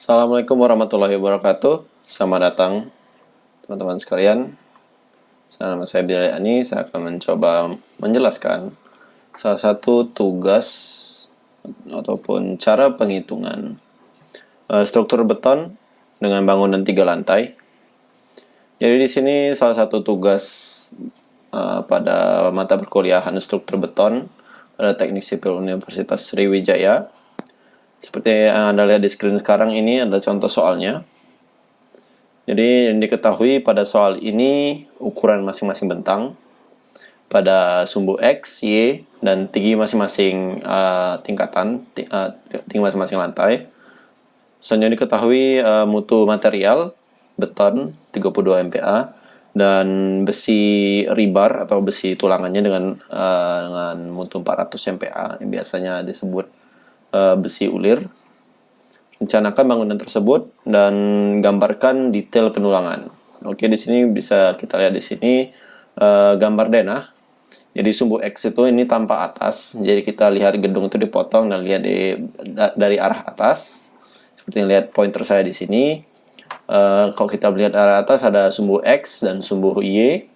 Assalamualaikum warahmatullahi wabarakatuh. Selamat datang teman-teman sekalian. Nama saya Bilal Ani. Saya akan mencoba menjelaskan salah satu tugas ataupun cara penghitungan struktur beton dengan bangunan 3 lantai. Jadi di sini salah satu tugas pada mata perkuliahan struktur beton pada Teknik Sipil Universitas Sriwijaya. Seperti yang Anda lihat di screen sekarang, ini adalah contoh soalnya. Jadi yang diketahui pada soal ini ukuran masing-masing bentang pada sumbu X, Y, dan tinggi masing-masing tingkatan, tinggi masing-masing lantai. Selanjutnya diketahui mutu material beton 32 MPa dan besi rebar atau besi tulangannya dengan mutu 400 MPa yang biasanya disebut besi ulir. Rencanakan bangunan tersebut dan gambarkan detail penulangan. Oke, di sini bisa kita lihat di sini gambar denah. Jadi sumbu X itu ini tanpa atas. Jadi kita lihat gedung itu dipotong dan lihat dari arah atas. Seperti yang lihat pointer saya di sini. Kalau kita melihat arah atas ada sumbu X dan sumbu Y.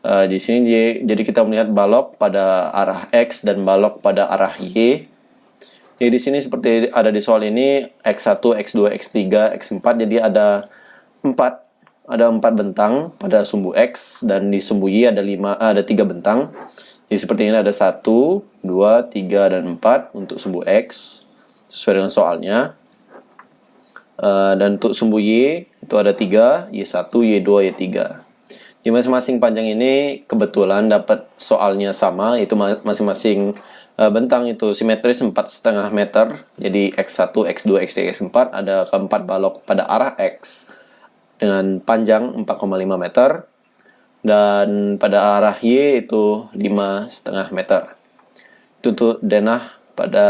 Di sini jadi kita melihat balok pada arah X dan balok pada arah Y. Jadi di sini seperti ada di soal ini X1, X2, X3, X4. Jadi ada 4 bentang pada sumbu X dan di sumbu Y ada 3 bentang. Jadi seperti ini ada 1, 2, 3 dan 4 untuk sumbu X sesuai dengan soalnya. Dan untuk sumbu Y itu ada 3, Y1, Y2, Y3. Di masing-masing panjang ini kebetulan dapat soalnya sama, itu masing-masing bentang itu simetris 4,5 meter. Jadi X1, X2, X3, X4 ada keempat balok pada arah X dengan panjang 4,5 meter dan pada arah Y itu 5,5 meter. Itu untuk denah pada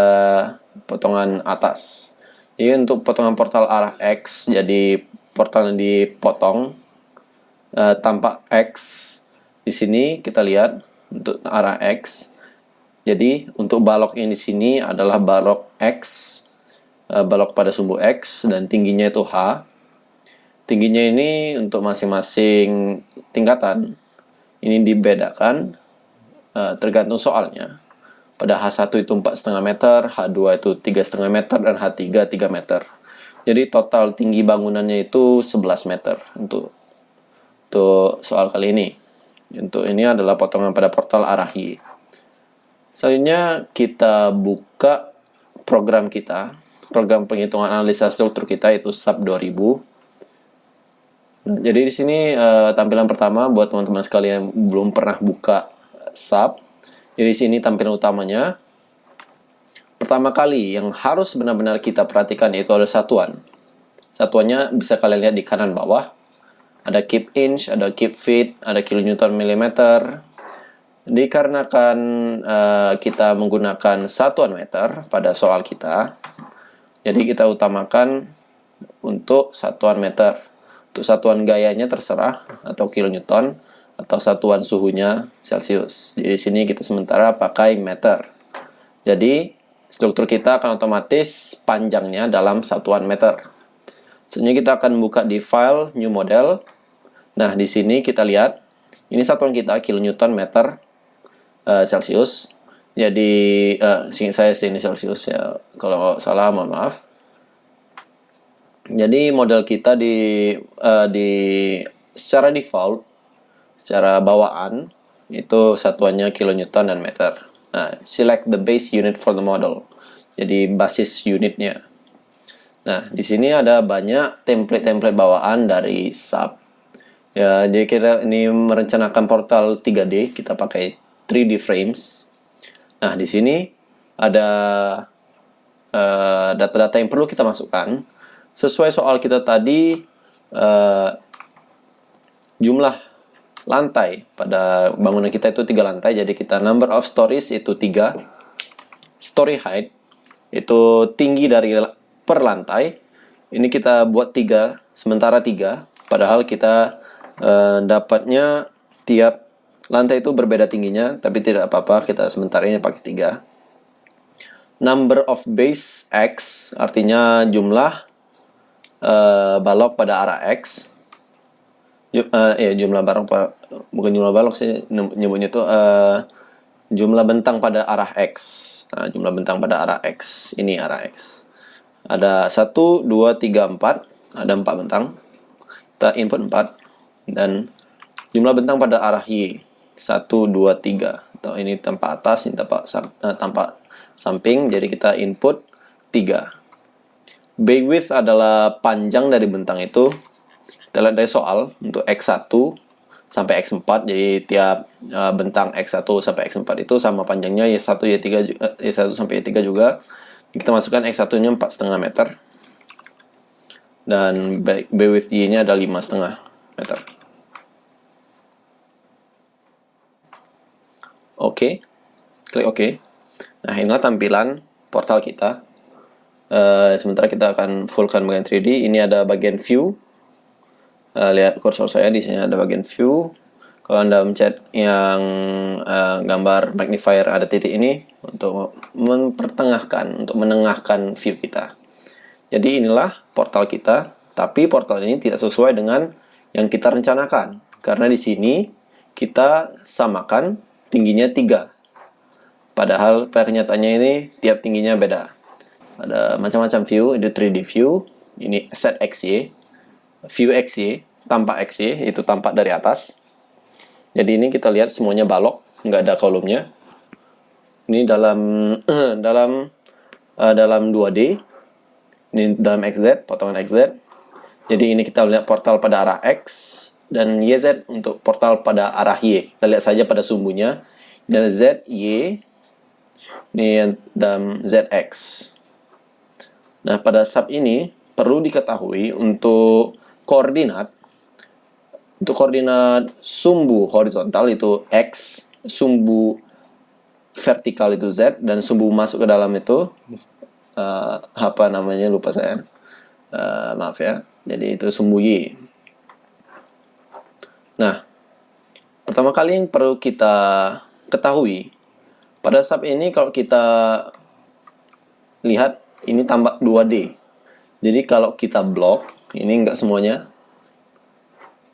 potongan atas. Jadi untuk potongan portal arah X, jadi portal yang dipotong tampak X di sini kita lihat untuk arah X. Jadi untuk balok yang di sini adalah balok X, balok pada sumbu X dan tingginya itu H. Tingginya ini untuk masing-masing tingkatan ini dibedakan tergantung soalnya. Pada H1 itu 4,5 meter, H2 itu 3,5 meter dan H3 3 meter. Jadi total tinggi bangunannya itu 11 meter untuk soal kali ini. Untuk ini adalah potongan pada portal arah Y. Selanjutnya kita buka program kita, program penghitungan analisa struktur kita itu SAP 2000. Nah, jadi di sini tampilan pertama buat teman-teman sekalian yang belum pernah buka SAP. Jadi di sini tampilan utamanya. Pertama kali yang harus benar-benar kita perhatikan itu adalah satuan. Satuannya bisa kalian lihat di kanan bawah. Ada kip inch, ada kip feet, ada kilonewton milimeter. Dikarenakan kita menggunakan satuan meter pada soal kita, jadi kita utamakan untuk satuan meter. Untuk satuan gayanya terserah, atau kilonewton, atau satuan suhunya Celcius. Jadi di sini kita sementara pakai meter. Jadi struktur kita akan otomatis panjangnya dalam satuan meter. Selanjutnya kita akan buka di file new model. Nah, di sini kita lihat ini satuan kita kilonewton meter Celcius. Jadi saya sini Celcius ya, kalau salah mohon maaf. Jadi model kita di secara default, secara bawaan itu satuannya kilonewton dan meter. Nah, select the base unit for the model. Jadi basis unitnya. Nah, di sini ada banyak template-template bawaan dari SAP. Ya, jadi kita ini merencanakan portal 3D, kita pakai 3D frames. Nah, di sini ada data-data yang perlu kita masukkan. Sesuai soal kita tadi, jumlah lantai pada bangunan kita itu 3 lantai. Jadi kita number of stories itu 3. Story height itu tinggi dari per lantai. Ini kita buat 3, sementara 3. Padahal kita dapatnya tiap lantai itu berbeda tingginya, tapi tidak apa-apa, kita sementara ini pakai 3. Number of base X, artinya jumlah balok pada arah X. Jumlah balok bukan jumlah balok sih nyebutnya itu jumlah bentang pada arah X. Nah, jumlah bentang pada arah X. Ini arah X. Ada 1, 2, 3, 4. Ada 4 bentang. Kita input 4. Dan jumlah bentang pada arah Y. 1, 2, 3. Atau ini tanpa atas, ini tanpa samping. Jadi kita input 3. Bandwidth adalah panjang dari bentang itu. Kita lihat dari soal untuk X1 sampai X4, jadi tiap bentang X1 sampai X4 itu sama panjangnya Y1, Y3, Y1 sampai Y3 juga. Kita masukkan X1 nya 4,5 meter dan bandwidth Y nya ada 5,5 meter. Oke, klik OK. Nah, inilah tampilan portal kita. Sementara kita akan fullkan bagian 3D. Ini ada bagian view. Lihat kursor saya di sini ada bagian view. Kalau Anda mencet yang gambar magnifier ada titik ini untuk untuk menengahkan view kita. Jadi inilah portal kita, tapi portal ini tidak sesuai dengan yang kita rencanakan. Karena di sini kita samakan tingginya 3. Padahal pada kenyataannya ini tiap tingginya beda. Ada macam-macam view, itu 3D view, ini set XY. View XY, tampak XY, itu tampak dari atas. Jadi ini kita lihat semuanya balok, nggak ada kolomnya. Ini dalam 2D, ini dalam XZ, potongan XZ. Jadi ini kita lihat portal pada arah X, dan YZ untuk portal pada arah Y. Kita lihat saja pada sumbunya, dan Z, Y, ini dalam ZX. Nah, pada sub ini perlu diketahui untuk koordinat sumbu horizontal itu X, sumbu vertikal itu Z, dan sumbu masuk ke dalam itu apa namanya lupa saya, maaf ya, jadi itu sumbu Y. Nah, pertama kali yang perlu kita ketahui pada sub ini, kalau kita lihat ini tampak 2D. Jadi kalau kita blok, ini enggak semuanya.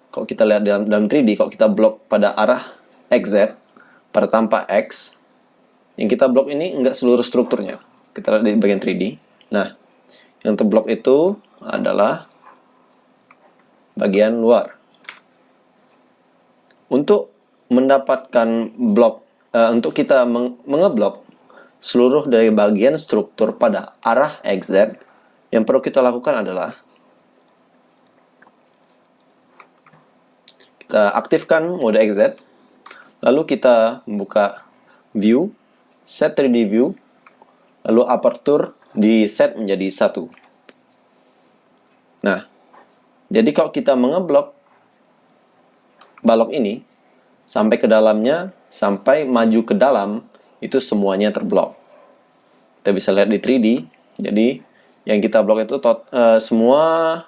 Kalau kita lihat dalam 3D, kalau kita blok pada arah XZ, pada tampak X, yang kita blok ini enggak seluruh strukturnya. Kita lihat di bagian 3D. Nah, yang terblok itu adalah bagian luar. Untuk mendapatkan blok, untuk kita mengeblok seluruh dari bagian struktur pada arah XZ, yang perlu kita lakukan adalah kita aktifkan mode XZ, lalu kita membuka view, set 3D view, lalu aperture di set menjadi 1. Nah, jadi kalau kita mengeblok balok ini sampai ke dalamnya, sampai maju ke dalam, itu semuanya terblok. Kita bisa lihat di 3D. Jadi yang kita blok itu semua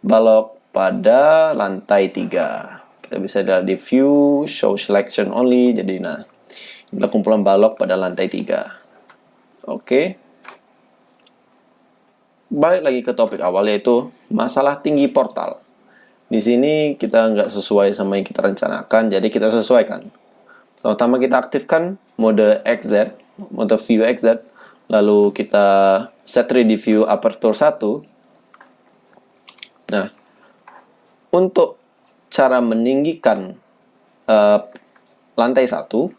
balok pada lantai 3. Kita bisa lihat di view, show selection only. Jadi nah, inilah kumpulan balok pada lantai 3. Oke. Balik lagi ke topik awal, yaitu masalah tinggi portal. Di sini kita nggak sesuai sama yang kita rencanakan, jadi kita sesuaikan. Pertama kita aktifkan mode XZ, mode view XZ, lalu kita set 3D view aperture 1. Nah, untuk cara meninggikan lantai 1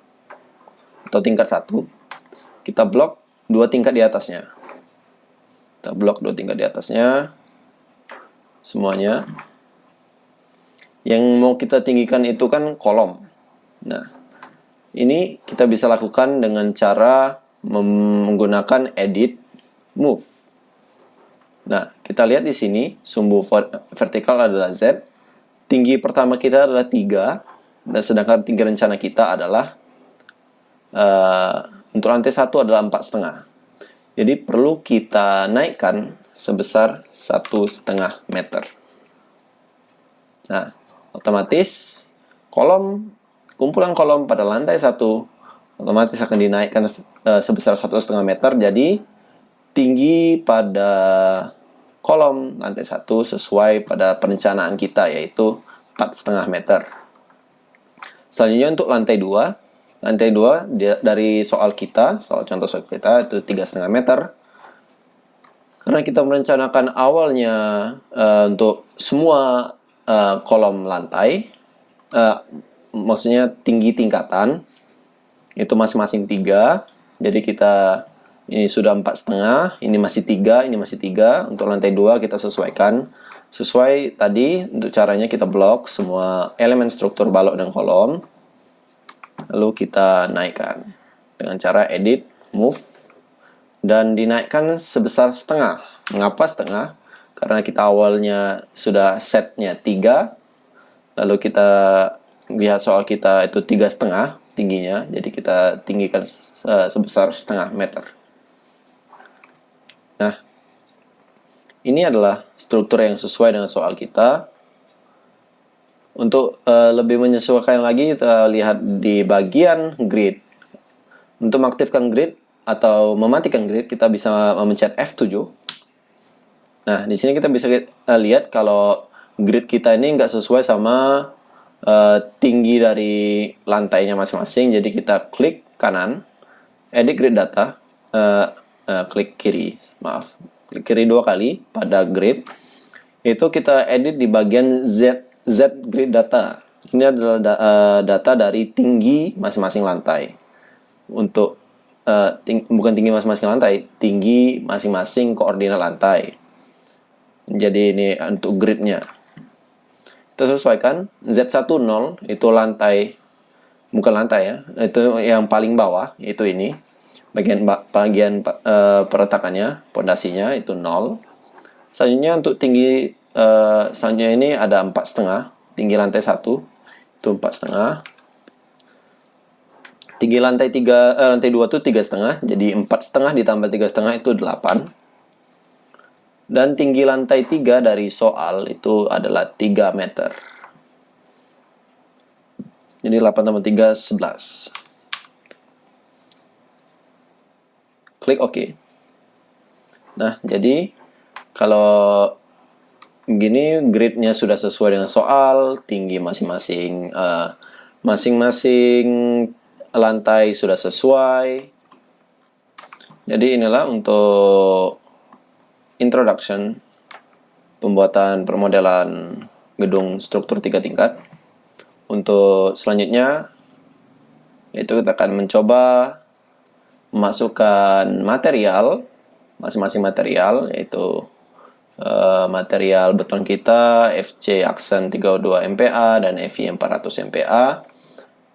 atau tingkat 1, kita blok 2 tingkat di atasnya. Kita blok 2 tingkat di atasnya semuanya. Yang mau kita tinggikan itu kan kolom. Nah, ini kita bisa lakukan dengan cara menggunakan edit move. Nah, kita lihat di sini sumbu vertikal adalah Z. Tinggi pertama kita adalah 3, dan sedangkan tinggi rencana kita adalah untuk lantai 1 adalah 4,5. Jadi perlu kita naikkan sebesar 1,5 meter. Nah, otomatis kumpulan kolom pada lantai 1 otomatis akan dinaikkan sebesar 1,5 meter. Jadi tinggi pada kolom lantai 1 sesuai pada perencanaan kita, yaitu 4,5 meter. Selanjutnya untuk lantai 2. Lantai 2 dari soal contoh soal kita itu 3,5 meter. Karena kita merencanakan awalnya untuk semua kolom lantai, maksudnya tinggi tingkatan, itu masing-masing 3. Jadi kita ini sudah 4,5, ini masih 3, ini masih 3. Untuk lantai 2 kita sesuaikan. Sesuai tadi, untuk caranya kita blok semua elemen struktur balok dan kolom. Lalu kita naikkan dengan cara edit, move, dan dinaikkan sebesar setengah. Mengapa setengah? Karena kita awalnya sudah setnya 3, lalu kita lihat soal kita itu 3,5 tingginya, jadi kita tinggikan sebesar setengah meter. Nah, ini adalah struktur yang sesuai dengan soal kita. Untuk lebih menyesuaikan lagi, kita lihat di bagian grid. Untuk mengaktifkan grid atau mematikan grid, kita bisa memencet F7. Nah, di sini kita bisa lihat kalau grid kita ini nggak sesuai sama tinggi dari lantainya masing-masing. Jadi kita klik kanan, edit grid data, klik kiri, klik kiri 2 kali pada grid. Itu kita edit di bagian Z grid data. Ini adalah data dari tinggi masing-masing lantai. Untuk bukan tinggi masing-masing lantai, tinggi masing-masing koordinat lantai. Jadi ini untuk gridnya. Kita sesuaikan Z10 itu lantai, bukan lantai ya, itu yang paling bawah, itu ini bagian perletakannya, pondasinya itu 0. Selanjutnya untuk tinggi selanjutnya ini ada 4,5, tinggi lantai 1 itu 4,5. Tinggi lantai 2 itu 3,5, jadi 4,5 ditambah 3,5 itu 8. Dan tinggi lantai 3 dari soal itu adalah 3 meter. Jadi 8 tambah 3, 11. Klik OK. Nah, jadi kalau begini gridnya sudah sesuai dengan soal, tinggi masing-masing lantai sudah sesuai. Jadi inilah untuk introduction pembuatan permodelan gedung struktur 3 tingkat. Untuk selanjutnya itu kita akan mencoba memasukkan material, masing-masing material, yaitu material beton kita FC Aksen 32 MPa dan FI 400 MPa.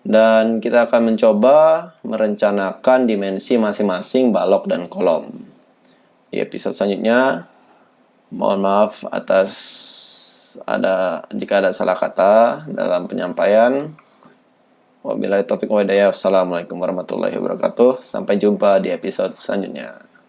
Dan kita akan mencoba merencanakan dimensi masing-masing balok dan kolom. Di episode selanjutnya, mohon maaf jika ada salah kata dalam penyampaian. Wabillahi taufiq wa hidayah. Wassalamualaikum warahmatullahi wabarakatuh. Sampai jumpa di episode selanjutnya.